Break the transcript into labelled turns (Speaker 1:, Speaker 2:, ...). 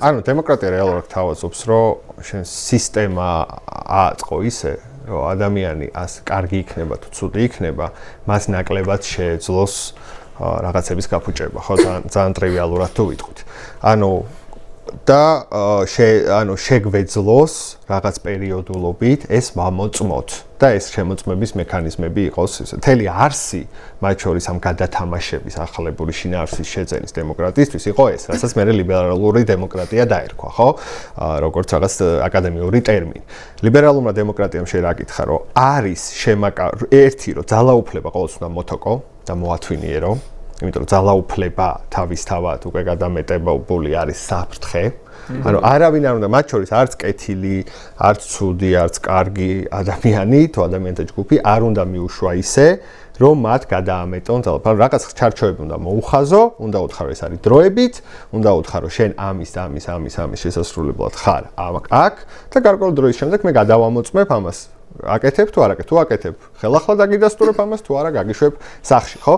Speaker 1: ანუ დემოკრატია რეალურად თავაზობს, რომ შენ სისტემა აწყო ისე, რომ ადამიანი კარგი იქნება თუ ცუდი იქნება, მას ნაკლებად შეეძლოს რაღაცების გაფუჭება, ხო, ძალიან ტრივიალურად თუ ვიტყვით. ანუ შეგვეძლოს რაღაც პერიოდულობით ეს მომოწმოთ და ეს შემოწმების მექანიზმები იყოს მთელი არსი, მათ შორის ამ გადათამაშების ახალებული შინაარსის შეძენის დემოკრატიისთვის იყო ეს, რასაც მე ლიბერალური დემოკრატია დაერქვა, ხო? როგორც რაღაც აკადემიური ტერმინი. ლიბერალურმა დემოკრატიამ შეერაკითხა, რომ არის ერთი, რომ ძალაუფლება ყოველთვის უნდა მოთოკო და მოათვინიერო. იმიტომ რომ ძალაუფლება თავისთავად უკვე გადამეტებული არის საფრთხე. ანუ არავინ არ უნდა მათ შორის არც კეთილი, არც ცუდი, არც კარგი ადამიანი თუ ადამიანთა ჯგუფი არ უნდა მიუშვა ისე, რომ მათ გადაამეტონ ძალაუფლება. რაღაც ჩარჩოები უნდა მოუხაზო, უნდა უთხარო ეს არის დროებით, უნდა უთხარო შენ ამის შესასრულებლად ხარ აქ და გარკვეული დროის შემდეგ მე გადავამოწმებ ამას. აკეთებ თუ არ აკეთებ, თუ აკეთებ, ხელახლა დაგიდასტურებ ამას თუ არა გაგიშვებ სახში, ხო?